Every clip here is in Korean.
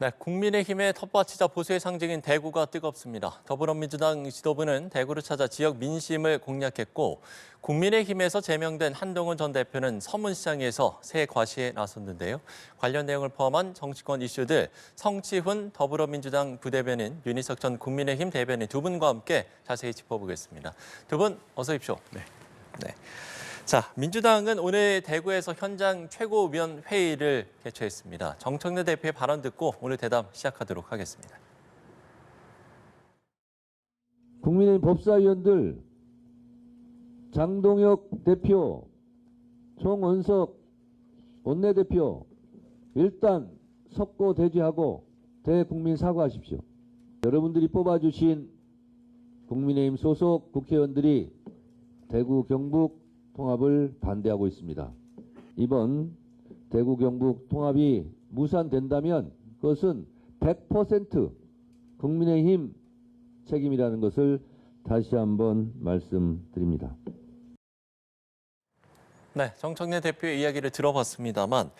네, 국민의힘의 텃밭이자 보수의 상징인 대구가 뜨겁습니다. 더불어민주당 지도부는 대구를 찾아 지역 민심을 공략했고 국민의힘에서 제명된 한동훈 전 대표는 서문시장에서 새 과시에 나섰는데요. 관련 내용을 포함한 정치권 이슈들 성치훈 더불어민주당 부대변인, 윤희석 전 국민의힘 대변인 두 분과 함께 자세히 짚어보겠습니다. 두 분 어서 오십시오. 네. 자, 민주당은 오늘 대구에서 현장 최고위원 회의를 개최했습니다. 정청래 대표의 발언 듣고 오늘 대담 시작하도록 하겠습니다. 국민의힘 법사위원들, 장동혁 대표, 송원석 원내대표, 일단 석고 대지하고 대국민 사과하십시오. 여러분들이 뽑아주신 국민의힘 소속 국회의원들이 대구 경북 통합을 반대하고 있습니다. 이번 대구 경북 통합이 무산된다면 그것은 100% 국민의힘 책임이라는 것을 다시 한번 말씀드립니다. 네, 정청래 대표의 이야기를 들어봤습니다만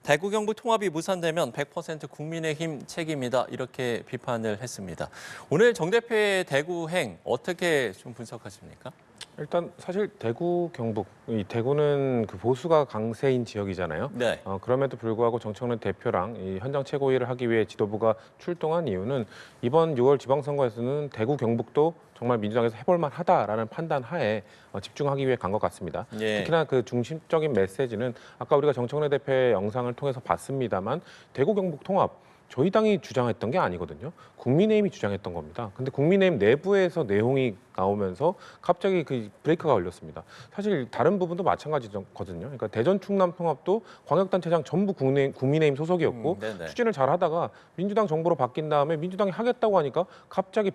대구 경북 통합이 무산되면 100% 국민의힘 책임이다 이렇게 비판을 했습니다. 오늘 정 대표의 대구행 어떻게 좀 분석하십니까? 일단 사실 대구, 경북, 이 대구는 그 보수가 강세인 지역이잖아요. 네. 그럼에도 불구하고 정청래 대표랑 이 현장 최고위를 하기 위해 지도부가 출동한 이유는 이번 6월 지방선거에서는 대구, 경북도 정말 민주당에서 해볼만 하다라는 판단 하에 집중하기 위해 간 것 같습니다. 예. 특히나 그 중심적인 메시지는 아까 우리가 정청래 대표의 영상을 통해서 봤습니다만 대구, 경북 통합 저희 당이 주장했던 게 아니거든요. 국민의힘이 주장했던 겁니다. 근데 국민의힘 내부에서 내용이 나오면서 갑자기 그 브레이크가 걸렸습니다. 사실 다른 부분도 마찬가지거든요. 그러니까 대전 충남 통합도 광역단체장 전부 국민의힘 소속이었고 추진을 잘 하다가 민주당 정부로 바뀐 다음에 민주당이 하겠다고 하니까 갑자기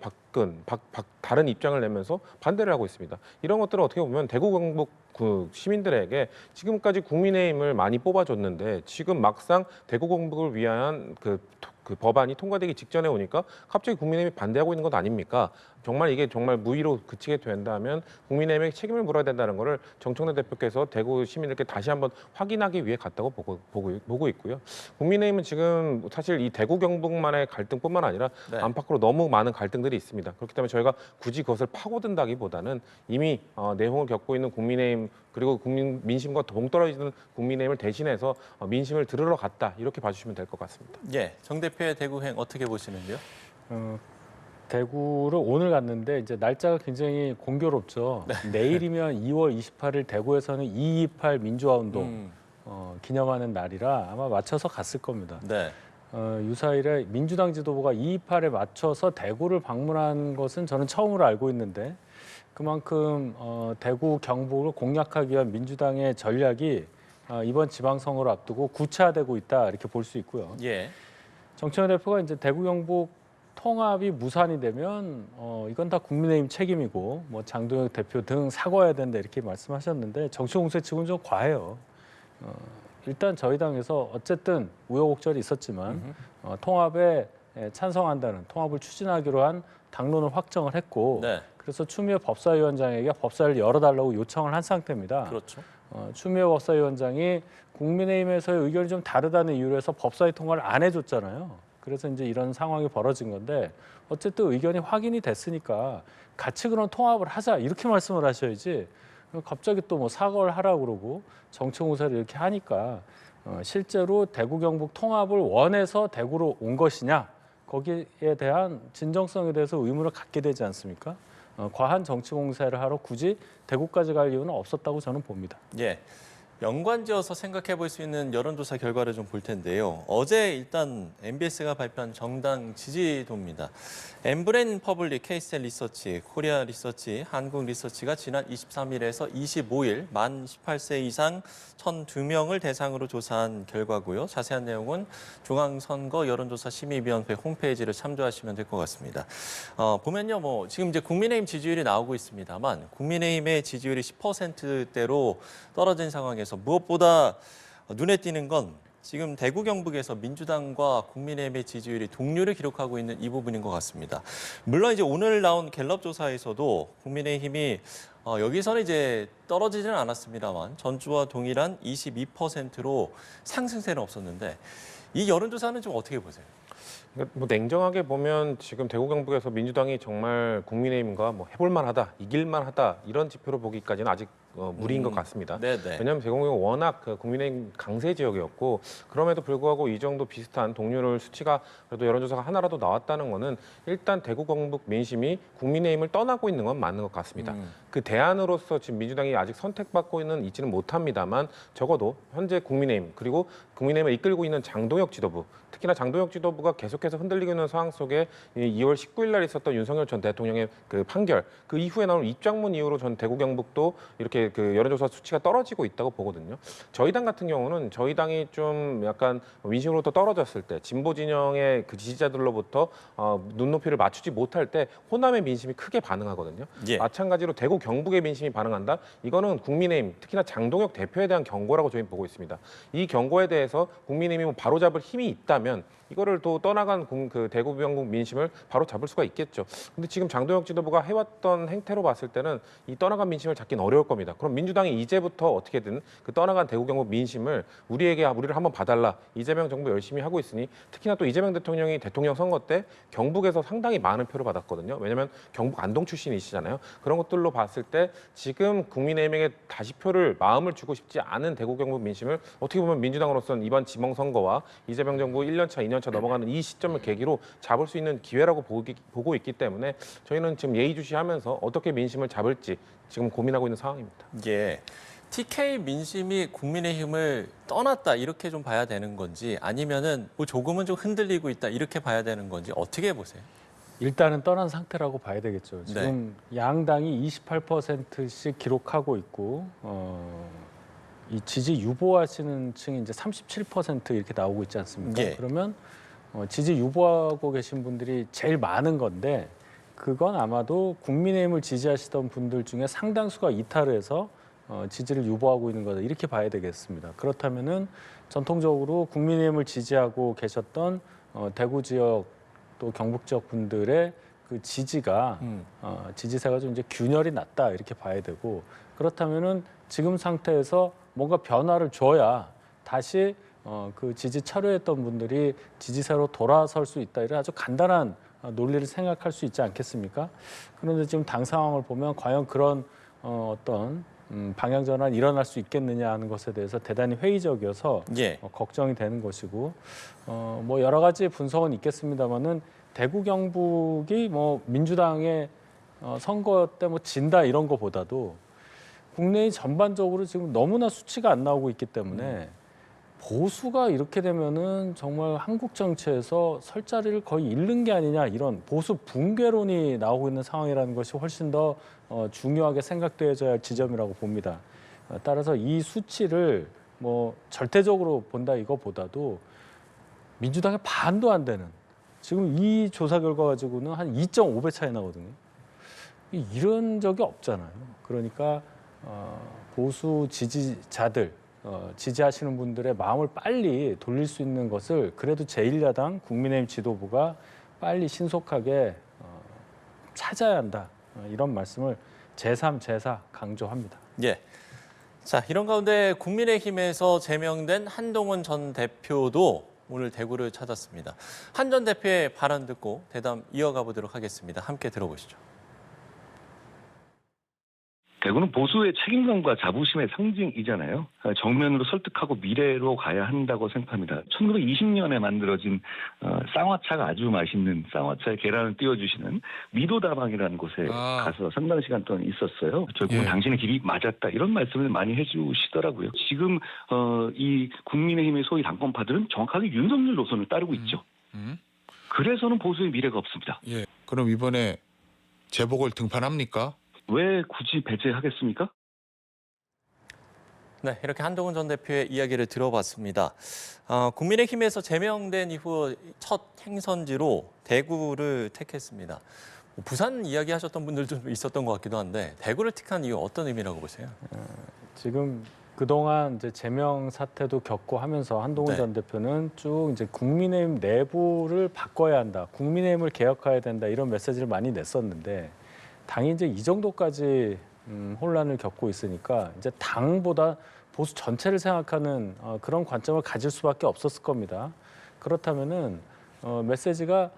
다른 입장을 내면서 반대를 하고 있습니다. 이런 것들은 어떻게 보면 대구 경북 그 시민들에게 지금까지 국민의힘을 많이 뽑아줬는데 지금 막상 대구 경북을 위한 그 법안이 통과되기 직전에 오니까 갑자기 국민의힘이 반대하고 있는 것 아닙니까? 정말 이게 정말 무의로 그치게 된다면 국민의힘에 책임을 물어야 된다는 것을 정청래 대표께서 대구 시민들께 다시 한번 확인하기 위해 갔다고 보고 있고요. 국민의힘은 지금 사실 이 대구 경북만의 갈등뿐만 아니라 안팎으로 너무 많은 갈등들이 있습니다. 그렇기 때문에 저희가 굳이 그것을 파고든다기보다는 이미 내홍을 겪고 있는 국민의힘 그리고 민심과 동떨어지는 국민의힘을 대신해서 민심을 들으러 갔다 이렇게 봐주시면 될 것 같습니다. 예, 정 대표의 대구행 어떻게 보시는데요? 대구를 오늘 갔는데 이제 날짜가 굉장히 공교롭죠. 내일이면 2월 28일 대구에서는 228 민주화 운동 기념하는 날이라 아마 맞춰서 갔을 겁니다. 네. 유사일에 민주당 지도부가 228에 맞춰서 대구를 방문한 것은 저는 처음으로 알고 있는데 그만큼 대구 경북을 공략하기 위한 민주당의 전략이 이번 지방선거를 앞두고 구체화되고 있다 이렇게 볼 수 있고요. 예. 정청래 대표가 이제 대구 경북 통합이 무산이 되면 이건 다 국민의힘 책임이고 뭐 장동혁 대표 등 사과해야 된다 이렇게 말씀하셨는데 정치 공세 치고는 좀 과해요. 일단 저희 당에서 어쨌든 우여곡절이 있었지만 통합에 찬성한다는 통합을 추진하기로 한 당론을 확정을 했고 그래서 추미애 법사위원장에게 법사위를 열어달라고 요청을 한 상태입니다. 그렇죠. 추미애 법사위원장이 국민의힘에서의 의견이 좀 다르다는 이유로 해서 법사위 통과를 안 해줬잖아요. 그래서 이제 이런 상황이 벌어진 건데 어쨌든 의견이 확인이 됐으니까 같이 그런 통합을 하자 이렇게 말씀을 하셔야지 갑자기 또 뭐 사과를 하라고 그러고 정치 공세를 이렇게 하니까 실제로 대구 경북 통합을 원해서 대구로 온 것이냐 거기에 대한 진정성에 대해서 의문을 갖게 되지 않습니까? 과한 정치 공세를 하러 굳이 대구까지 갈 이유는 없었다고 저는 봅니다. 예. 연관지어서 생각해 볼 수 있는 여론조사 결과를 좀 볼 텐데요. 어제 일단 MBS가 발표한 정당 지지도입니다. 엠브렌 퍼블릭, K스텔 리서치, 코리아 리서치, 한국 리서치가 지난 23일에서 25일 만 18세 이상 1,002명을 대상으로 조사한 결과고요. 자세한 내용은 중앙선거 여론조사 심의위원회 홈페이지를 참조하시면 될 것 같습니다. 보면요, 뭐 지금 이제 국민의힘 지지율이 나오고 있습니다만 국민의힘의 지지율이 10%대로 떨어진 상황에서 무엇보다 눈에 띄는 건 지금 대구 경북에서 민주당과 국민의힘의 지지율이 동률을 기록하고 있는 이 부분인 것 같습니다. 물론 이제 오늘 나온 갤럽 조사에서도 국민의힘이 여기서는 이제 떨어지지는 않았습니다만 전주와 동일한 22%로 상승세는 없었는데 이 여론조사는 좀 어떻게 보세요? 그러니까 뭐 냉정하게 보면 지금 대구 경북에서 민주당이 정말 국민의힘과 뭐 해볼만하다, 이길만하다 이런 지표로 보기까지는 아직 무리인 것 같습니다. 네네. 왜냐하면 대구 경북은 워낙 그 국민의힘 강세 지역이었고 그럼에도 불구하고 이 정도 비슷한 동률 수치가 그래도 여론조사가 하나라도 나왔다는 거는 일단 대구 경북 민심이 국민의힘을 떠나고 있는 건 맞는 것 같습니다. 그 대안으로서 지금 민주당이 아직 선택받고 있지는 못합니다만 적어도 현재 국민의힘 그리고 국민의힘을 이끌고 있는 장동혁 지도부 특히나 장동혁 지도부가 계속해서 흔들리고 있는 상황 속에 2월 19일 날 있었던 윤석열 전 대통령의 그 판결 그 이후에 나온 입장문 이후로 전 대구 경북도 이렇게 그 여론조사 수치가 떨어지고 있다고 보거든요. 저희 당 같은 경우는 저희 당이 좀 약간 민심으로부터 떨어졌을 때 진보 진영의 그 지지자들로부터 눈높이를 맞추지 못할 때 호남의 민심이 크게 반응하거든요. 예. 마찬가지로 대구 경북의 민심이 반응한다. 이거는 국민의힘 특히나 장동혁 대표에 대한 경고라고 저희는 보고 있습니다. 이 경고에 대해서 국민의힘이 바로잡을 힘이 있다면 이거를 또 떠나간 그 대구 경북 민심을 바로 잡을 수가 있겠죠. 근데 지금 장동혁 지도부가 해왔던 행태로 봤을 때는 이 떠나간 민심을 잡긴 어려울 겁니다. 그럼 민주당이 이제부터 어떻게든 그 떠나간 대구 경북 민심을 우리를 한번 봐달라. 이재명 정부 열심히 하고 있으니 특히나 또 이재명 대통령이 대통령 선거 때 경북에서 상당히 많은 표를 받았거든요. 왜냐하면 경북 안동 출신이시잖아요. 그런 것들로 봤을 때 지금 국민의힘에게 다시 마음을 주고 싶지 않은 대구 경북 민심을 어떻게 보면 민주당으로서는 이번 지방선거와 이재명 정부 1년차, 2년차 넘어가는 이 시점을 계기로 잡을 수 있는 기회라고 보고 있기 때문에 저희는 지금 예의주시하면서 어떻게 민심을 잡을지 지금 고민하고 있는 상황입니다. 예. TK 민심이 국민의힘을 떠났다 이렇게 좀 봐야 되는 건지 아니면은 뭐 조금은 좀 흔들리고 있다 이렇게 봐야 되는 건지 어떻게 보세요? 일단은 떠난 상태라고 봐야 되겠죠. 지금 양당이 28%씩 기록하고 있고 이 지지 유보하시는 층이 이제 37% 이렇게 나오고 있지 않습니까? 예. 그러면 지지 유보하고 계신 분들이 제일 많은 건데 그건 아마도 국민의힘을 지지하시던 분들 중에 상당수가 이탈을 해서 지지를 유보하고 있는 거다 이렇게 봐야 되겠습니다. 그렇다면은 전통적으로 국민의힘을 지지하고 계셨던 대구 지역 또 경북 지역 분들의 그 지지가 지지세가 좀 이제 균열이 났다 이렇게 봐야 되고 그렇다면은 지금 상태에서 뭔가 변화를 줘야 다시 그 지지 철회했던 분들이 지지세로 돌아설 수 있다 이런 아주 간단한 논리를 생각할 수 있지 않겠습니까? 그런데 지금 당 상황을 보면 과연 그런 어떤 방향 전환이 일어날 수 있겠느냐 하는 것에 대해서 대단히 회의적이어서 예. 걱정이 되는 것이고 뭐 여러 가지 분석은 있겠습니다만은 대구 경북이 뭐 민주당의 선거 때 뭐 진다 이런 거보다도 국내의 전반적으로 지금 너무나 수치가 안 나오고 있기 때문에 보수가 이렇게 되면은 정말 한국 정치에서 설 자리를 거의 잃는 게 아니냐 이런 보수 붕괴론이 나오고 있는 상황이라는 것이 훨씬 더 중요하게 생각되어져야 할 지점이라고 봅니다. 따라서 이 수치를 뭐 절대적으로 본다 이거보다도 민주당의 반도 안 되는 지금 이 조사 결과 가지고는 한 2.5배 차이 나거든요. 이런 적이 없잖아요. 그러니까 보수 지지자들 지지하시는 분들의 마음을 빨리 돌릴 수 있는 것을 그래도 제1야당 국민의힘 지도부가 빨리 신속하게 찾아야 한다. 이런 말씀을 제3, 제4 강조합니다. 예. 자, 이런 가운데 국민의힘에서 제명된 한동훈 전 대표도 오늘 대구를 찾았습니다. 한 전 대표의 발언 듣고 대담 이어가 보도록 하겠습니다. 함께 들어보시죠. 대구는 보수의 책임감과 자부심의 상징이잖아요. 정면으로 설득하고 미래로 가야 한다고 생각합니다. 1920년에 만들어진 쌍화차가 아주 맛있는 쌍화차에 계란을 띄워주시는 미도다방이라는 곳에 가서 상당한 시간 동안 있었어요. 결국은 당신의 길이 맞았다 이런 말씀을 많이 해주시더라고요. 지금 이 국민의힘의 소위 당권파들은 정확하게 윤석열 노선을 따르고 있죠. 그래서는 보수의 미래가 없습니다. 예. 그럼 이번에 재보궐 등판합니까? 왜 굳이 배제하겠습니까? 네, 이렇게 한동훈 전 대표의 이야기를 들어봤습니다. 국민의힘에서 제명된 이후 첫 행선지로 대구를 택했습니다. 부산 이야기하셨던 분들도 있었던 것 같기도 한데 대구를 택한 이유 어떤 의미라고 보세요? 지금 그동안 이제 제명 사태도 겪고 하면서 한동훈 전 대표는 쭉 이제 국민의힘 내부를 바꿔야 한다, 국민의힘을 개혁해야 된다 이런 메시지를 많이 냈었는데. 당이 이제 이 정도까지 혼란을 겪고 있으니까 이제 당보다 보수 전체를 생각하는 그런 관점을 가질 수밖에 없었을 겁니다. 그렇다면은 메시지가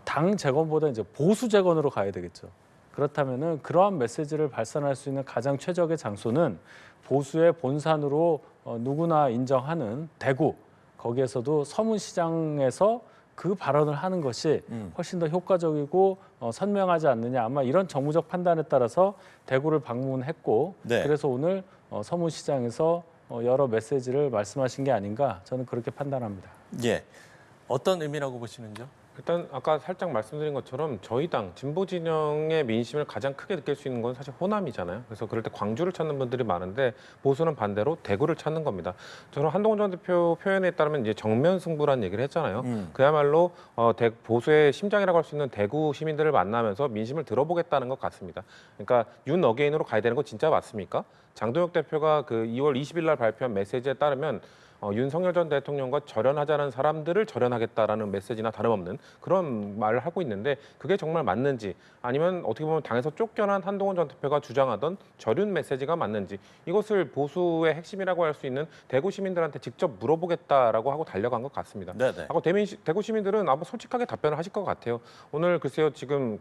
당 재건보다 이제 보수 재건으로 가야 되겠죠. 그렇다면은 그러한 메시지를 발산할 수 있는 가장 최적의 장소는 보수의 본산으로 누구나 인정하는 대구. 거기에서도 서문시장에서 그 발언을 하는 것이 훨씬 더 효과적이고 선명하지 않느냐. 아마 이런 정무적 판단에 따라서 대구를 방문했고 네. 그래서 오늘 서문시장에서 여러 메시지를 말씀하신 게 아닌가 저는 그렇게 판단합니다. 예. 어떤 의미라고 보시는지요? 일단 아까 살짝 말씀드린 것처럼 저희 당 진보 진영의 민심을 가장 크게 느낄 수 있는 건 사실 호남이잖아요. 그래서 그럴 때 광주를 찾는 분들이 많은데 보수는 반대로 대구를 찾는 겁니다. 저는 한동훈 전 대표 표현에 따르면 이제 정면 승부라는 얘기를 했잖아요. 그야말로 보수의 심장이라고 할 수 있는 대구 시민들을 만나면서 민심을 들어보겠다는 것 같습니다. 그러니까 윤 어게인으로 가야 되는 거 진짜 맞습니까? 장도혁 대표가 그 2월 20일 날 발표한 메시지에 따르면 윤석열 전 대통령과 절연하자는 사람들을 절연하겠다라는 메시지나 다름없는 그런 말을 하고 있는데 그게 정말 맞는지 아니면 어떻게 보면 당에서 쫓겨난 한동훈 전 대표가 주장하던 절윤 메시지가 맞는지 이것을 보수의 핵심이라고 할 수 있는 대구 시민들한테 직접 물어보겠다라고 하고 달려간 것 같습니다. 네네. 하고 대구 시민들은 아마 솔직하게 답변을 하실 것 같아요. 오늘 글쎄요 지금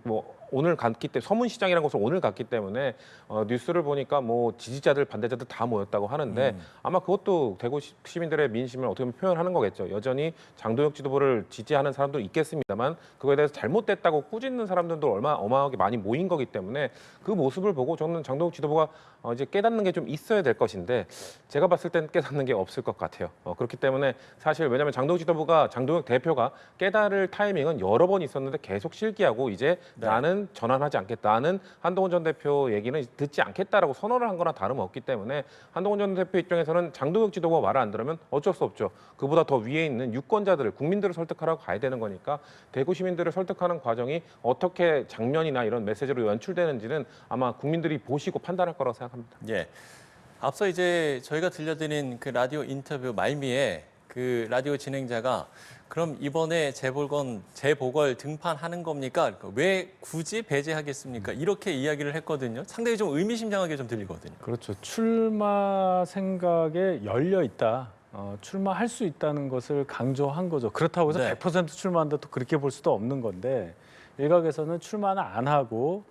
오늘 갔기 때문에 서문시장이라는 곳을 오늘 갔기 때문에 뉴스를 보니까 뭐 지지자들 반대자들 다 모였다고 하는데 아마 그것도 대구 시민들의 민심을 어떻게 보면 표현하는 거겠죠. 여전히 장도혁 지도부를 지지하는 사람도 있겠습니다만 그거에 대해서 잘못됐다고 꾸짖는 사람들도 어마어마하게 많이 모인 거기 때문에 그 모습을 보고 저는 장도혁 지도부가 이제 깨닫는 게 좀 있어야 될 것인데 제가 봤을 땐 깨닫는 게 없을 것 같아요. 그렇기 때문에 사실 왜냐하면 장도혁 대표가 깨달을 타이밍은 여러 번 있었는데 계속 실기하고 이제 나는 전환하지 않겠다. 나는 한동훈 전 대표 얘기는 듣지 않겠다라고 선언을 한 거나 다름없기 때문에 한동훈 전 대표 입장에서는 장도혁 지도부가 말을 안 들으면 어쩔 수 없죠. 그보다 더 위에 있는 유권자들을 국민들을 설득하라고 가야 되는 거니까 대구 시민들을 설득하는 과정이 어떻게 장면이나 이런 메시지로 연출되는지는 아마 국민들이 보시고 판단할 거라고 생각합니다. 예. 앞서 이제 저희가 들려드린 그 라디오 인터뷰 말미에 그 라디오 진행자가 그럼 이번에 재보궐 등판하는 겁니까? 왜 굳이 배제하겠습니까? 이렇게 이야기를 했거든요. 상당히 좀 의미심장하게 좀 들리거든요. 그렇죠. 출마 생각에 열려 있다. 출마할 수 있다는 것을 강조한 거죠. 그렇다고 해서 네. 100% 출마한다 또 그렇게 볼 수도 없는 건데 일각에서는 출마는 안 하고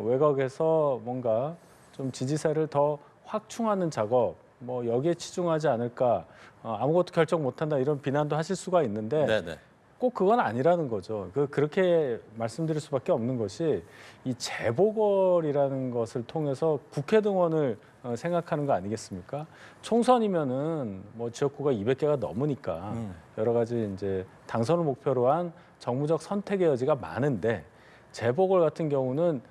외곽에서 뭔가 좀 지지세를 더 확충하는 작업 뭐 여기에 치중하지 않을까 아무것도 결정 못한다 이런 비난도 하실 수가 있는데 네네. 꼭 그건 아니라는 거죠. 그렇게 말씀드릴 수밖에 없는 것이 이 재보궐이라는 것을 통해서 국회 등원을 생각하는 거 아니겠습니까? 총선이면은 뭐 지역구가 200개가 넘으니까 여러 가지 이제 당선을 목표로 한 정무적 선택의 여지가 많은데 재보궐 같은 경우는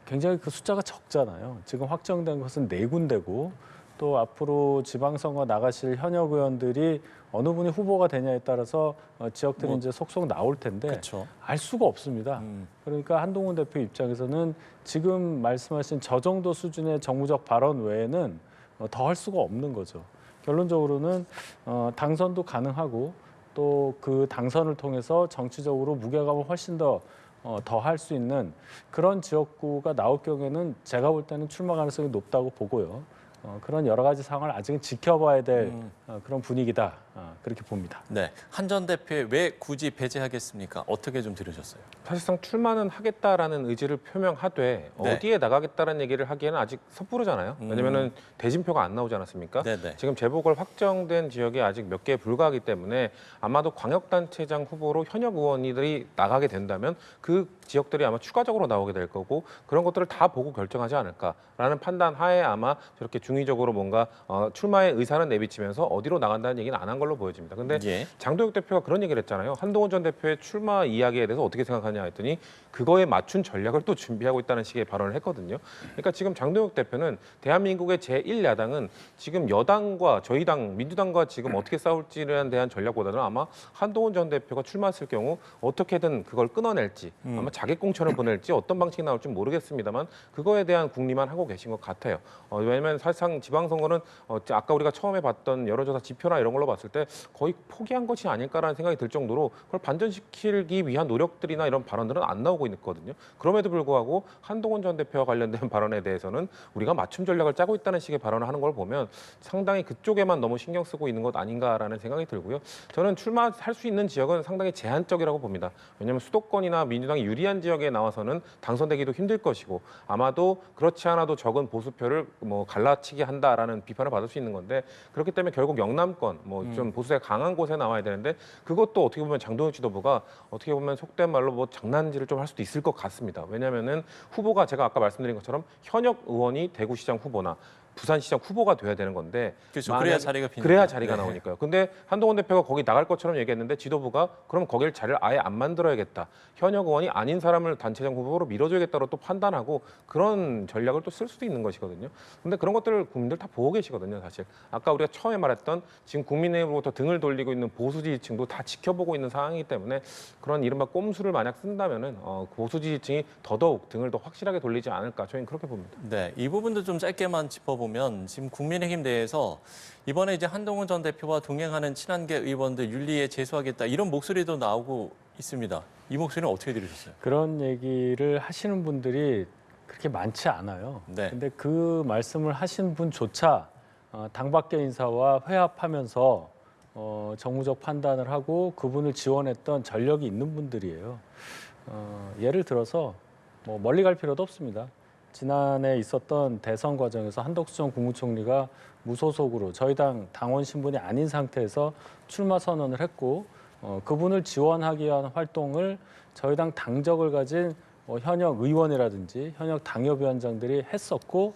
굉장히 그 숫자가 적잖아요. 지금 확정된 것은 4군데고 또 앞으로 지방선거 나가실 현역 의원들이 어느 분이 후보가 되냐에 따라서 지역들이 이제 속속 나올 텐데 그렇죠. 알 수가 없습니다. 그러니까 한동훈 대표 입장에서는 지금 말씀하신 저 정도 수준의 정무적 발언 외에는 더 할 수가 없는 거죠. 결론적으로는 당선도 가능하고 또 그 당선을 통해서 정치적으로 무게감을 훨씬 더 할 수 있는 그런 지역구가 나올 경우에는 제가 볼 때는 출마 가능성이 높다고 보고요. 그런 여러 가지 상황을 아직은 지켜봐야 될 그런 분위기다. 그렇게 봅니다. 네. 한 전 대표에 왜 굳이 배제하겠습니까? 어떻게 좀 들으셨어요? 사실상 출마는 하겠다라는 의지를 표명하되 네. 어디에 나가겠다는 얘기를 하기에는 아직 섣부르잖아요. 왜냐면은 대진표가 안 나오지 않았습니까? 네네. 지금 재보궐 확정된 지역이 아직 몇 개에 불과하기 때문에 아마도 광역단체장 후보로 현역 의원들이 나가게 된다면 그 지역들이 아마 추가적으로 나오게 될 거고 그런 것들을 다 보고 결정하지 않을까라는 판단 하에 아마 저렇게 중의적으로 뭔가 출마의 의사는 내비치면서 어디로 나간다는 얘기는 안 한 걸로 보여집니다. 근데 예. 장도혁 대표가 그런 얘기를 했잖아요. 한동훈 전 대표의 출마 이야기에 대해서 어떻게 생각하냐 했더니 그거에 맞춘 전략을 또 준비하고 있다는 식의 발언을 했거든요. 그러니까 지금 장도혁 대표는 대한민국의 제1야당은 지금 여당과 저희 당 민주당과 지금 어떻게 싸울지에 대한 전략보다는 아마 한동훈 전 대표가 출마했을 경우 어떻게든 그걸 끊어낼지 아마 자객공천을 보낼지 어떤 방식이 나올지 모르겠습니다만 그거에 대한 궁리만 하고 계신 것 같아요. 왜냐하면 사실상 지방선거는 아까 우리가 처음에 봤던 여론조사 지표나 이런 걸로 봤을 때 했는데 거의 포기한 것이 아닐까라는 생각이 들 정도로 그걸 반전시키기 위한 노력들이나 이런 발언들은 안 나오고 있거든요. 그럼에도 불구하고 한동훈 전 대표와 관련된 발언에 대해서는 우리가 맞춤 전략을 짜고 있다는 식의 발언을 하는 걸 보면 상당히 그쪽에만 너무 신경 쓰고 있는 것 아닌가라는 생각이 들고요. 저는 출마할 수 있는 지역은 상당히 제한적이라고 봅니다. 왜냐하면 수도권이나 민주당이 유리한 지역에 나와서는 당선되기도 힘들 것이고 아마도 그렇지 않아도 적은 보수표를 뭐 갈라치기 한다라는 비판을 받을 수 있는 건데 그렇기 때문에 결국 영남권 뭐 좀 보수에 강한 곳에 나와야 되는데 그것도 어떻게 보면 장동혁 지도부가 어떻게 보면 속된 말로 뭐 장난질을 좀 할 수도 있을 것 같습니다. 왜냐하면은 후보가 제가 아까 말씀드린 것처럼 현역 의원이 대구시장 후보나 부산시장 후보가 돼야 되는 건데 그렇죠. 그래야 자리가 비니까. 그래야 자리가 네. 나오니까요. 근데 한동훈 대표가 거기 나갈 것처럼 얘기했는데 지도부가 그럼 거길 자리를 아예 안 만들어야겠다. 현역 의원이 아닌 사람을 단체장 후보로 밀어줘야겠다고 또 판단하고 그런 전략을 또 쓸 수도 있는 것이거든요. 근데 그런 것들을 국민들 다 보고 계시거든요, 사실. 아까 우리가 처음에 말했던 지금 국민의힘으로부터 등을 돌리고 있는 보수 지지층도 다 지켜보고 있는 상황이기 때문에 그런 이른바 꼼수를 만약 쓴다면은 보수 지지층이 더더욱 등을 더 확실하게 돌리지 않을까 저희는 그렇게 봅니다. 네, 이 부분도 좀 짧게만 짚어보면 지금 국민의힘 내에서 이번에 이제 한동훈 전 대표와 동행하는 친한계 의원들 윤리에 제소하겠다 이런 목소리도 나오고 있습니다. 이 목소리는 어떻게 들으셨어요? 그런 얘기를 하시는 분들이 그렇게 많지 않아요. 네. 근데 그 말씀을 하신 분조차 당 밖의 인사와 회합하면서 정무적 판단을 하고 그분을 지원했던 전력이 있는 분들이에요. 예를 들어서 뭐 멀리 갈 필요도 없습니다. 지난해 있었던 대선 과정에서 한덕수 전 국무총리가 무소속으로 저희 당 당원 신분이 아닌 상태에서 출마 선언을 했고 그분을 지원하기 위한 활동을 저희 당 당적을 가진 현역 의원이라든지 현역 당협위원장들이 했었고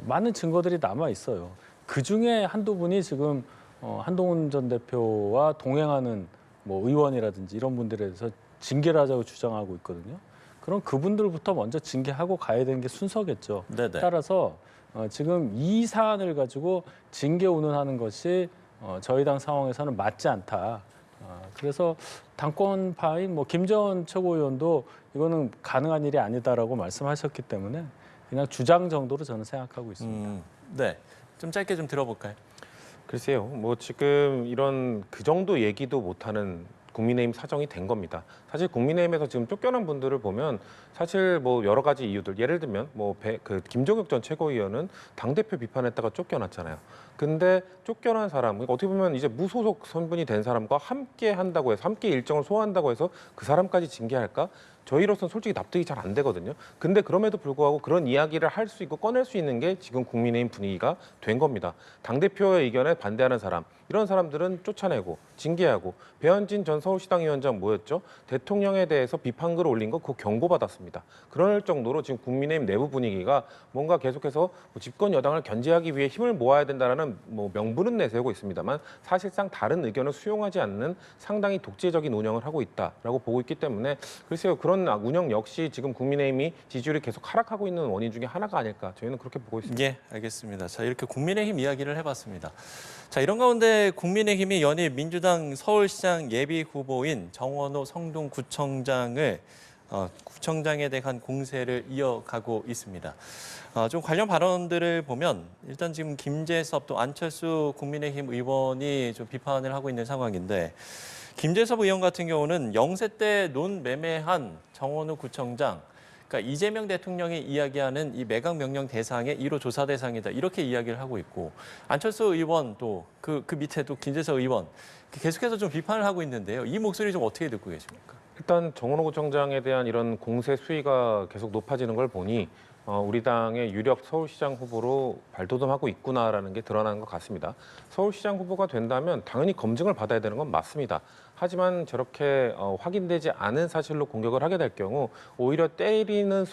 많은 증거들이 남아 있어요. 그 중에 한두 분이 지금 한동훈 전 대표와 동행하는 뭐 의원이라든지 이런 분들에 대해서 징계를 하자고 주장하고 있거든요. 그럼 그분들부터 먼저 징계하고 가야 되는 게 순서겠죠. 네네. 따라서 지금 이 사안을 가지고 징계 운운하는 것이 저희 당 상황에서는 맞지 않다. 그래서 당권파인 뭐 김재원 최고위원도 이거는 가능한 일이 아니다라고 말씀하셨기 때문에 그냥 주장 정도로 저는 생각하고 있습니다. 네, 좀 짧게 좀 들어볼까요? 글쎄요, 뭐 지금 이런 그 정도 얘기도 못하는 국민의힘 사정이 된 겁니다. 사실 국민의힘에서 지금 쫓겨난 분들을 보면 사실 뭐 여러 가지 이유들, 예를 들면 뭐 김종혁 전 최고위원은 당대표 비판했다가 쫓겨났잖아요. 근데 쫓겨난 사람, 어떻게 보면 이제 무소속 선분이 된 사람과 함께 한다고 해서 함께 일정을 소화한다고 해서 그 사람까지 징계할까? 저희로서는 솔직히 납득이 잘 안 되거든요. 근데 그럼에도 불구하고 그런 이야기를 할 수 있고 꺼낼 수 있는 게 지금 국민의힘 분위기가 된 겁니다. 당대표의 의견에 반대하는 사람, 이런 사람들은 쫓아내고 징계하고 배현진 전 서울시당 위원장 뭐였죠? 대통령에 대해서 비판글 올린 거 그거 경고받았습니다. 그럴 정도로 지금 국민의힘 내부 분위기가 뭔가 계속해서 집권 여당을 견제하기 위해 힘을 모아야 된다는 뭐 명분은 내세우고 있습니다만 사실상 다른 의견을 수용하지 않는 상당히 독재적인 운영을 하고 있다라고 보고 있기 때문에 글쎄요. 그런 운영 역시 지금 국민의힘이 지지율이 계속 하락하고 있는 원인 중에 하나가 아닐까 저희는 그렇게 보고 있습니다. 예, 알겠습니다. 자, 이렇게 국민의힘 이야기를 해봤습니다. 자, 이런 가운데 국민의힘이 연일 민주당 서울시장 예비 후보인 정원호 성동구청장을 구청장에 대한 공세를 이어가고 있습니다. 좀 관련 발언들을 보면 일단 지금 김재섭 또 안철수 국민의힘 의원이 좀 비판을 하고 있는 상황인데 김재섭 의원 같은 경우는 영세 때 논매매한 정원호 구청장, 그러니까 이재명 대통령이 이야기하는 이 매각 명령 대상의 1호 조사 대상이다 이렇게 이야기를 하고 있고 안철수 의원 또 그 밑에 또 김재섭 의원 계속해서 좀 비판을 하고 있는데요. 이 목소리 좀 어떻게 듣고 계십니까? 일단 정원호 구청장에 대한 이런 공세 수위가 계속 높아지는 걸 보니 우리 당의 유력 서울시장 후보로 발돋움하고 있구나라는 게 드러나는 것 같습니다. 서울시장 후보가 된다면 당연히 검증을 받아야 되는 건 맞습니다. 하지만 저렇게 확인되지 않은 사실로 공격을 하게 될 경우 오히려 때리는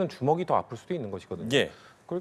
주먹이 더 아플 수도 있는 것이거든요. 예.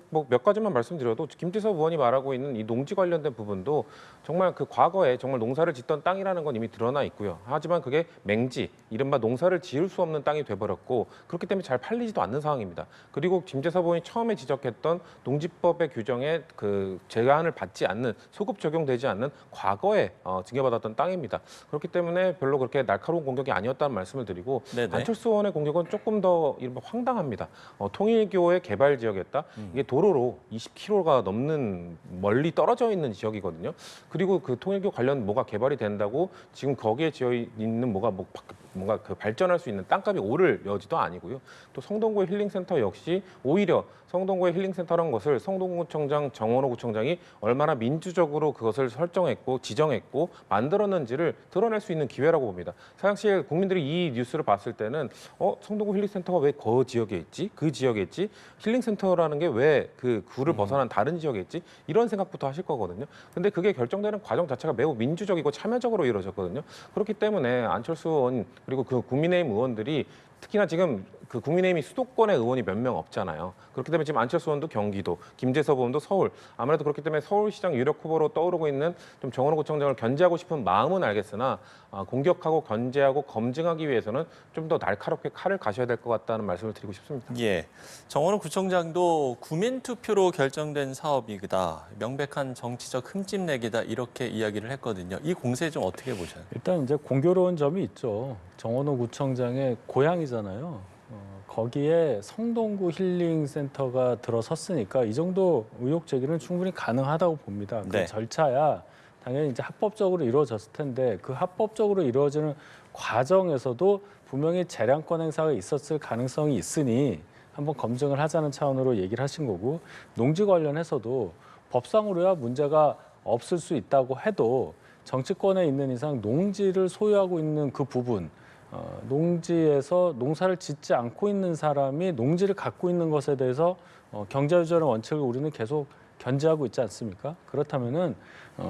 뭐 몇 가지만 말씀드려도 김재섭 의원이 말하고 있는 이 농지 관련된 부분도 정말 그 과거에 정말 농사를 짓던 땅이라는 건 이미 드러나 있고요. 하지만 그게 맹지, 이른바 농사를 지을 수 없는 땅이 돼버렸고 그렇기 때문에 잘 팔리지도 않는 상황입니다. 그리고 김재섭 의원이 처음에 지적했던 농지법의 규정에 그 제한을 받지 않는 소급 적용되지 않는 과거에 증여받았던 땅입니다. 그렇기 때문에 별로 그렇게 날카로운 공격이 아니었다는 말씀을 드리고 네네. 안철수 의원의 공격은 조금 더 이른바 황당합니다. 통일교의 개발 지역이었다. 이게 도로로 20km가 넘는 멀리 떨어져 있는 지역이거든요. 그리고 그 통일교 관련 뭐가 개발이 된다고 지금 거기에 지어 있는 뭔가 그 발전할 수 있는 땅값이 오를 여지도 아니고요. 또 성동구의 힐링센터 역시 오히려 성동구의 힐링센터라는 것을 성동구청장, 정원호 구청장이 얼마나 민주적으로 그것을 설정했고 지정했고 만들었는지를 드러낼 수 있는 기회라고 봅니다. 사실 국민들이 이 뉴스를 봤을 때는 성동구 힐링센터가 왜 그 지역에 있지? 그 지역에 있지? 힐링센터라는 게 왜 그 구를 벗어난 다른 지역에 있지? 이런 생각부터 하실 거거든요. 근데 그게 결정되는 과정 자체가 매우 민주적이고 참여적으로 이루어졌거든요. 그렇기 때문에 안철수 의원 그리고 그 국민의힘 의원들이 특히나 지금 그 국민의힘이 수도권의 의원이 몇 명 없잖아요. 그렇기 때문에 지금 안철수 의원도 경기도, 김재섭 의원도 서울. 아무래도 그렇기 때문에 서울시장 유력 후보로 떠오르고 있는 좀 정원호 구청장을 견제하고 싶은 마음은 알겠으나 공격하고 견제하고 검증하기 위해서는 좀 더 날카롭게 칼을 가셔야 될 것 같다는 말씀을 드리고 싶습니다. 예, 정원호 구청장도 구민 투표로 결정된 사업이다. 명백한 정치적 흠집내기다. 이렇게 이야기를 했거든요. 이 공세 좀 어떻게 보셔요? 일단 이제 공교로운 점이 있죠. 정원호 구청장의 고향이잖아요. 거기에 성동구 힐링센터가 들어섰으니까 이 정도 의혹 제기는 충분히 가능하다고 봅니다. 그 네. 절차야 당연히 이제 합법적으로 이루어졌을 텐데 그 합법적으로 이루어지는 과정에서도 분명히 재량권 행사가 있었을 가능성이 있으니 한번 검증을 하자는 차원으로 얘기를 하신 거고, 농지 관련해서도 법상으로야 문제가 없을 수 있다고 해도 정치권에 있는 이상 농지를 소유하고 있는 그 부분, 농지에서 농사를 짓지 않고 있는 사람이 농지를 갖고 있는 것에 대해서 경제유전의 원칙을 우리는 계속 견지하고 있지 않습니까? 그렇다면은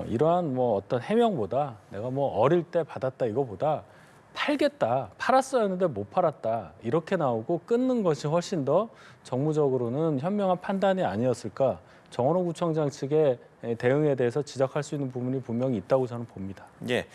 이러한 뭐 어떤 해명보다 내가 뭐 어릴 때 받았다 이거보다 팔겠다, 팔았어야 했는데 못 팔았다 이렇게 나오고 끊는 것이 훨씬 더 정무적으로는 현명한 판단이 아니었을까. 정원호 구청장 측의 대응에 대해서 지적할 수 있는 부분이 분명히 있다고 저는 봅니다. 예.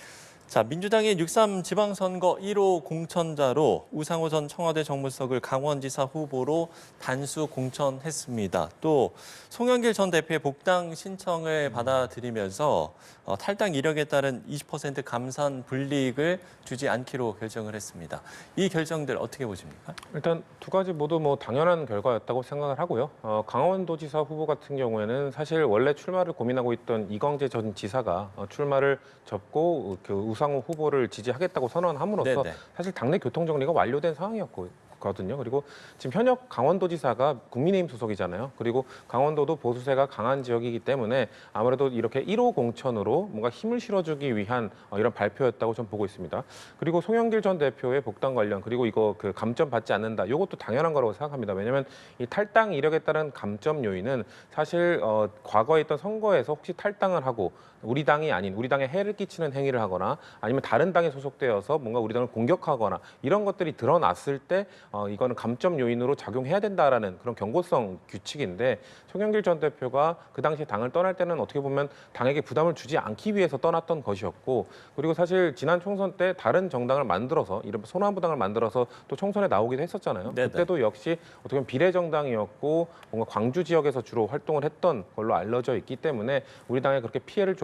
자, 민주당이 6.3 지방선거 1호 공천자로 우상호 전 청와대 정무수석을 강원지사 후보로 단수 공천했습니다. 또 송영길 전 대표의 복당 신청을 받아들이면서 탈당 이력에 따른 20% 감산 불이익을 주지 않기로 결정을 했습니다. 이 결정들 어떻게 보십니까? 일단 두 가지 모두 뭐 당연한 결과였다고 생각을 하고요. 강원도지사 후보 같은 경우에는 사실 원래 출마를 고민하고 있던 이광재 전 지사가 출마를 접고 그 우상호 후보를 지지하겠다고 선언함으로써 네네. 사실 당내 교통 정리가 완료된 상황이었고. 거든요. 그리고 지금 현역 강원도지사가 국민의힘 소속이잖아요. 그리고 강원도도 보수세가 강한 지역이기 때문에 아무래도 이렇게 1호 공천으로 뭔가 힘을 실어주기 위한 이런 발표였다고 저는 보고 있습니다. 그리고 송영길 전 대표의 복당 관련 그리고 이거 그 감점 받지 않는다. 이것도 당연한 거라고 생각합니다. 왜냐하면 이 탈당 이력에 따른 감점 요인은 사실 과거에 있던 선거에서 혹시 탈당을 하고 우리 당이 아닌 우리 당에 해를 끼치는 행위를 하거나 아니면 다른 당에 소속되어서 뭔가 우리 당을 공격하거나 이런 것들이 드러났을 때 이거는 감점 요인으로 작용해야 된다라는 그런 경고성 규칙인데 송영길 전 대표가 그 당시 당을 떠날 때는 어떻게 보면 당에게 부담을 주지 않기 위해서 떠났던 것이었고, 그리고 사실 지난 총선 때 다른 정당을 만들어서 이런 소나무당을 만들어서 또 총선에 나오기도 했었잖아요. 네네. 그때도 역시 어떻게 보면 비례정당이었고 뭔가 광주 지역에서 주로 활동을 했던 걸로 알려져 있기 때문에 우리 당에 그렇게 피해를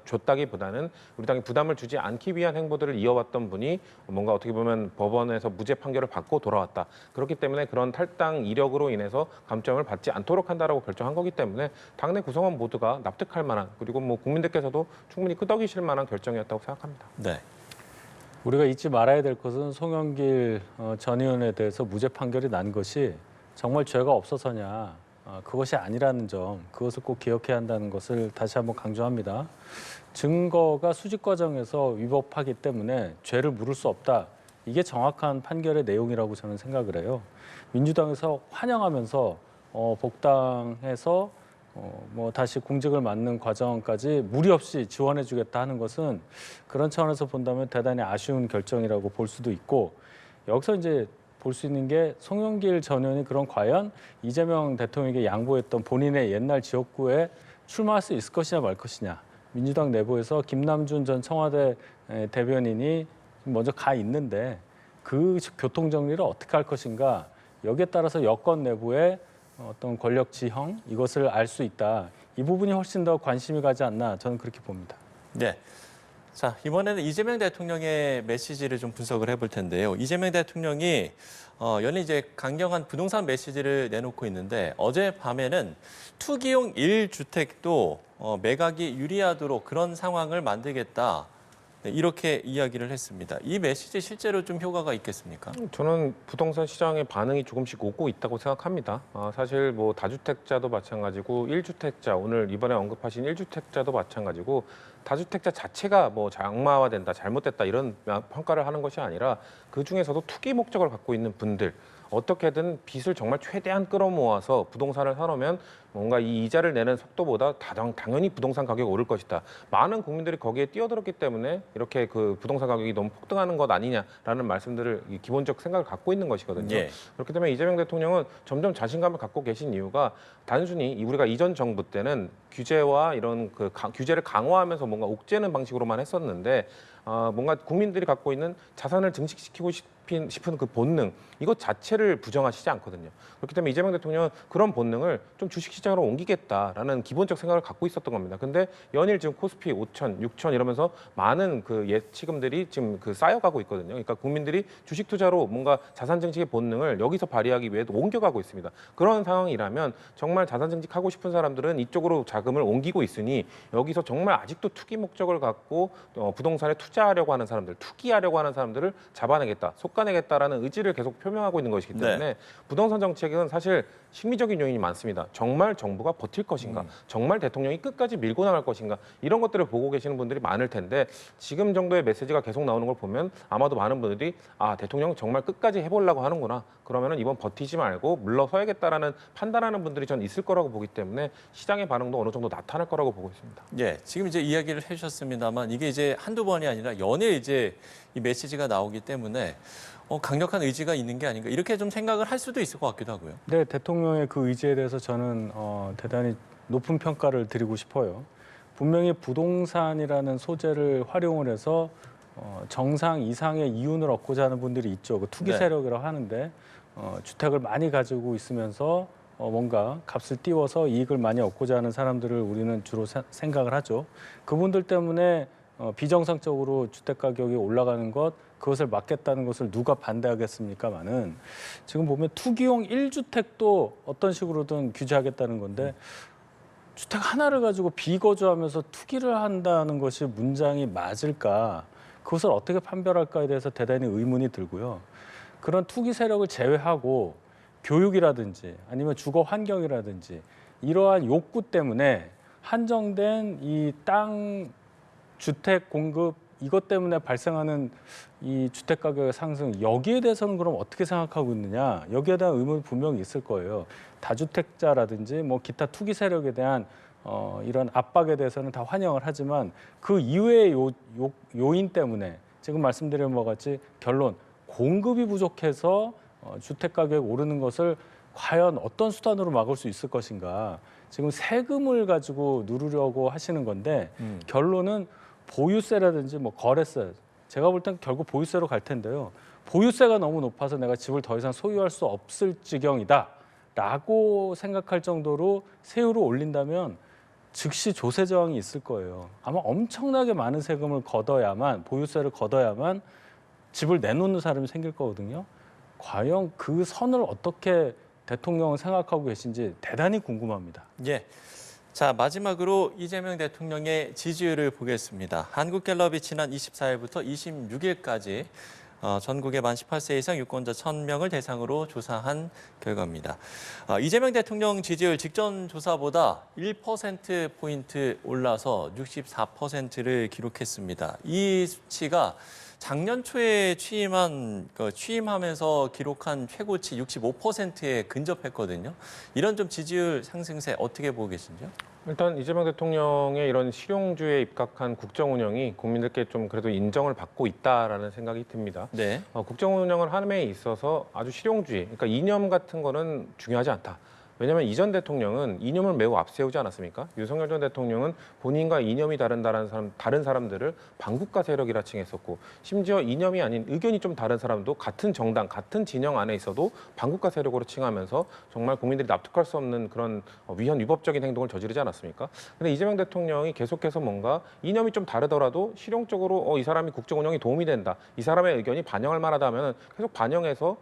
줬다기보다는 우리 당에 부담을 주지 않기 위한 행보들을 이어왔던 분이 뭔가 어떻게 보면 법원에서 무죄 판결을 받고 돌아왔다. 그렇기 때문에 그런 탈당 이력으로 인해서 감점을 받지 않도록 한다라고 결정한 거기 때문에 당내 구성원 모두가 납득할 만한 그리고 뭐 국민들께서도 충분히 끄덕이실 만한 결정이었다고 생각합니다. 네. 우리가 잊지 말아야 될 것은 송영길 전 의원에 대해서 무죄 판결이 난 것이 정말 죄가 없어서냐, 그것이 아니라는 점, 그것을 꼭 기억해야 한다는 것을 다시 한번 강조합니다. 증거가 수집 과정에서 위법하기 때문에 죄를 물을 수 없다. 이게 정확한 판결의 내용이라고 저는 생각을 해요. 민주당에서 환영하면서 복당해서 뭐 다시 공직을 맡는 과정까지 무리 없이 지원해주겠다 하는 것은 그런 차원에서 본다면 대단히 아쉬운 결정이라고 볼 수도 있고, 여기서 이제 볼 수 있는 게 송영길 전 의원이 그럼 과연 이재명 대통령에게 양보했던 본인의 옛날 지역구에 출마할 수 있을 것이냐 말 것이냐. 민주당 내부에서 김남준 전 청와대 대변인이 먼저 가 있는데 그 교통 정리를 어떻게 할 것인가, 여기에 따라서 여권 내부의 어떤 권력 지형 이것을 알 수 있다. 이 부분이 훨씬 더 관심이 가지 않나 저는 그렇게 봅니다. 네. 자, 이번에는 이재명 대통령의 메시지를 좀 분석을 해볼 텐데요. 이재명 대통령이 연일 이제 강경한 부동산 메시지를 내놓고 있는데 어젯밤에는 투기용 1주택도 매각이 유리하도록 그런 상황을 만들겠다. 네, 이렇게 이야기를 했습니다. 이 메시지 실제로 좀 효과가 있겠습니까? 저는 부동산 시장의 반응이 조금씩 오고 있다고 생각합니다. 사실 뭐 다주택자도 마찬가지고 1주택자, 오늘 이번에 언급하신 1주택자도 마찬가지고 다주택자 자체가 뭐 장마화된다, 잘못됐다 이런 평가를 하는 것이 아니라 그 중에서도 투기 목적을 갖고 있는 분들, 어떻게든 빚을 정말 최대한 끌어모아서 부동산을 사놓으면 뭔가 이 이자를 내는 속도보다 당연히 부동산 가격이 오를 것이다. 많은 국민들이 거기에 뛰어들었기 때문에 이렇게 그 부동산 가격이 너무 폭등하는 것 아니냐라는 말씀들을 기본적 생각을 갖고 있는 것이거든요. 예. 그렇기 때문에 이재명 대통령은 점점 자신감을 갖고 계신 이유가 단순히 우리가 이전 정부 때는 규제와 이런 그 규제를 강화하면서 뭔가 옥죄는 방식으로만 했었는데 뭔가 국민들이 갖고 있는 자산을 증식시키고 싶은 그 본능 이것 자체를 부정하시지 않거든요. 그렇기 때문에 이재명 대통령은 그런 본능을 좀 주식시장으로 옮기겠다라는 기본적 생각을 갖고 있었던 겁니다. 근데 연일 지금 코스피 5천, 6천 이러면서 많은 그 예치금들이 지금 그 쌓여가고 있거든요. 그러니까 국민들이 주식 투자로 뭔가 자산 증식의 본능을 여기서 발휘하기 위해 옮겨가고 있습니다. 그런 상황이라면 정말 자산 증식하고 싶은 사람들은 이쪽으로 자금을 옮기고 있으니 여기서 정말 아직도 투기 목적을 갖고 부동산에 투자하려고 하는 사람들, 투기하려고 하는 사람들을 잡아내겠다, 속아내겠다라는 의지를 계속 표명하고 있는 것이기 때문에 부동산 정책은 사실 심리적인 요인이 많습니다. 정말 정부가 버틸 것인가, 정말 대통령이 끝까지 밀고 나갈 것인가 이런 것들을 보고 계시는 분들이 많을 텐데 지금 정도의 메시지가 계속 나오는 걸 보면 아마도 많은 분들이 대통령 정말 끝까지 해보려고 하는구나. 그러면은 이번 버티지 말고 물러서야겠다라는 판단하는 분들이 전 있을 거라고 보기 때문에 시장의 반응도 어느 정도 나타날 거라고 보고 있습니다. 예, 지금 이제 이야기를 해주셨습니다만 이게 이제 한두 번이 아니라 연일 이제 이 메시지가 나오기 때문에 강력한 의지가 있는 게 아닌가 이렇게 좀 생각을 할 수도 있을 것 같기도 하고요. 네, 대통령의 그 의지에 대해서 저는 대단히 높은 평가를 드리고 싶어요. 분명히 부동산이라는 소재를 활용을 해서 정상 이상의 이윤을 얻고자 하는 분들이 있죠. 그 투기 네. 세력이라고 하는데 주택을 많이 가지고 있으면서 뭔가 값을 띄워서 이익을 많이 얻고자 하는 사람들을 우리는 주로 생각을 하죠. 그분들 때문에 비정상적으로 주택 가격이 올라가는 것, 그것을 막겠다는 것을 누가 반대하겠습니까마는 지금 보면 투기용 1주택도 어떤 식으로든 규제하겠다는 건데 주택 하나를 가지고 비거주하면서 투기를 한다는 것이 문장이 맞을까? 그것을 어떻게 판별할까에 대해서 대단히 의문이 들고요. 그런 투기 세력을 제외하고 교육이라든지 아니면 주거 환경이라든지 이러한 욕구 때문에 한정된 이 땅 주택 공급 이것 때문에 발생하는 이 주택 가격의 상승 여기에 대해서는 그럼 어떻게 생각하고 있느냐 여기에 대한 의문이 분명히 있을 거예요. 다주택자라든지 뭐 기타 투기 세력에 대한 이런 압박에 대해서는 다 환영을 하지만 그 이외의 요인 때문에 지금 말씀드린 것 같이 결론 공급이 부족해서 주택 가격이 오르는 것을 과연 어떤 수단으로 막을 수 있을 것인가. 지금 세금을 가지고 누르려고 하시는 건데 결론은 보유세라든지 뭐 거래세. 제가 볼 땐 결국 보유세로 갈 텐데요. 보유세가 너무 높아서 내가 집을 더 이상 소유할 수 없을 지경이다. 라고 생각할 정도로 세율을 올린다면 즉시 조세 저항이 있을 거예요. 아마 엄청나게 많은 세금을 걷어야만 보유세를 걷어야만 집을 내놓는 사람이 생길 거거든요. 과연 그 선을 어떻게 대통령은 생각하고 계신지 대단히 궁금합니다. 예. 자, 마지막으로 이재명 대통령의 지지율을 보겠습니다. 한국갤럽이 지난 24일부터 26일까지 전국의 만 18세 이상 유권자 1,000명을 대상으로 조사한 결과입니다. 이재명 대통령 지지율 직전 조사보다 1%포인트 올라서 64%를 기록했습니다. 이 수치가 작년 초에 취임하면서 기록한 최고치 65%에 근접했거든요. 이런 좀 지지율 상승세 어떻게 보고 계신지요? 일단 이재명 대통령의 이런 실용주의에 입각한 국정 운영이 국민들께 좀 그래도 인정을 받고 있다라는 생각이 듭니다. 네. 국정 운영을 함에 있어서 아주 실용주의, 그러니까 이념 같은 거는 중요하지 않다. 왜냐하면 이전 대통령은 이념을 매우 앞세우지 않았습니까? 윤석열 전 대통령은 본인과 이념이 다른 사람들을 반국가 세력이라 칭했었고, 심지어 이념이 아닌 의견이 좀 다른 사람도 같은 정당, 같은 진영 안에 있어도 반국가 세력으로 칭하면서 정말 국민들이 납득할 수 없는 그런 위헌 위법적인 행동을 저지르지 않았습니까? 근데 이재명 대통령이 계속해서 뭔가 이념이 좀 다르더라도 실용적으로 이 사람이 국정 운영에 도움이 된다, 이 사람의 의견이 반영할 만하다 하면 계속 반영해서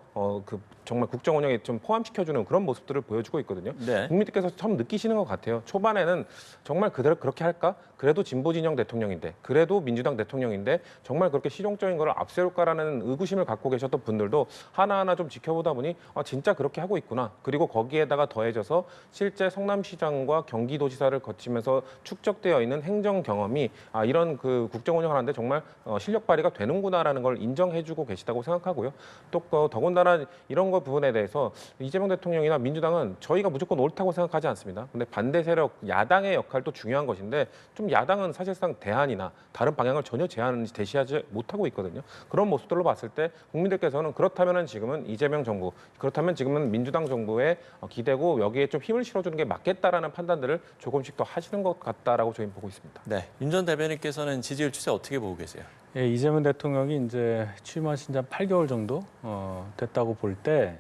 정말 국정 운영에 좀 포함시켜주는 그런 모습들을 보여주고 있거든요. 네. 국민들께서 처음 느끼시는 것 같아요. 초반에는 정말 그대로 그렇게 할까? 그래도 진보 진영 대통령인데, 그래도 민주당 대통령인데 정말 그렇게 실용적인 걸 앞세울까라는 의구심을 갖고 계셨던 분들도 하나하나 좀 지켜보다 보니 진짜 그렇게 하고 있구나. 그리고 거기에다가 더해져서 실제 성남시장과 경기도지사를 거치면서 축적되어 있는 행정 경험이 이런 그 국정 운영을 하는데 정말 실력 발휘가 되는구나라는 걸 인정해주고 계시다고 생각하고요. 또 더군다나 이런 거 부분에 대해서 이재명 대통령이나 민주당은 저희가 무조건 옳다고 생각하지 않습니다. 근데 반대 세력 야당의 역할도 중요한 것인데, 좀 야당은 사실상 대안이나 다른 방향을 전혀 제시하지 못하고 있거든요. 그런 모습들로 봤을 때 국민들께서는 그렇다면 지금은 이재명 정부, 그렇다면 지금은 민주당 정부에 기대고 여기에 좀 힘을 실어주는 게 맞겠다라는 판단들을 조금씩 더 하시는 것 같다라고 저희는 보고 있습니다. 네. 윤 전 대변인께서는 지지율 추세 어떻게 보고 계세요? 예, 이재명 대통령이 이제 취임하신 지 한 8개월 정도 됐다고 볼 때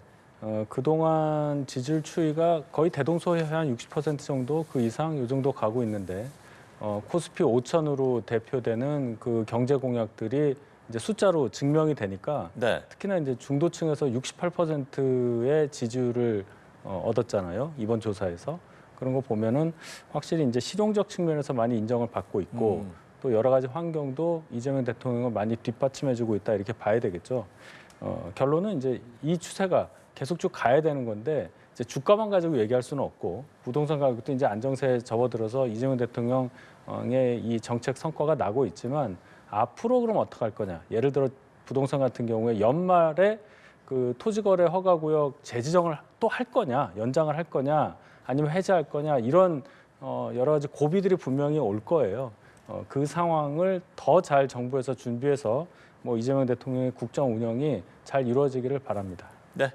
그동안 지지율 추이가 거의 대동소이하게 한 60% 정도, 그 이상 이 정도 가고 있는데 코스피 5천으로 대표되는 그 경제 공약들이 이제 숫자로 증명이 되니까 네. 특히나 이제 중도층에서 68%의 지지율을 얻었잖아요. 이번 조사에서. 그런 거 보면은 확실히 이제 실용적 측면에서 많이 인정을 받고 있고 또 여러 가지 환경도 이재명 대통령을 많이 뒷받침해주고 있다, 이렇게 봐야 되겠죠. 결론은 이제 이 추세가 계속 쭉 가야 되는 건데, 이제 주가만 가지고 얘기할 수는 없고, 부동산 가격도 이제 안정세에 접어들어서 이재명 대통령의 이 정책 성과가 나고 있지만 앞으로 그럼 어떻게 할 거냐? 예를 들어 부동산 같은 경우에 연말에 그 토지거래 허가구역 재지정을 또 할 거냐, 연장을 할 거냐, 아니면 해제할 거냐, 이런 여러 가지 고비들이 분명히 올 거예요. 그 상황을 더 잘 정부에서 준비해서 이재명 대통령의 국정 운영이 잘 이루어지기를 바랍니다. 네.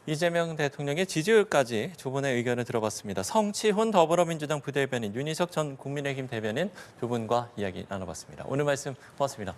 이재명 대통령의 지지율까지 두 분의 의견을 들어봤습니다. 성치훈 더불어민주당 부대변인, 윤희석 전 국민의힘 대변인 두 분과 이야기 나눠봤습니다. 오늘 말씀 고맙습니다.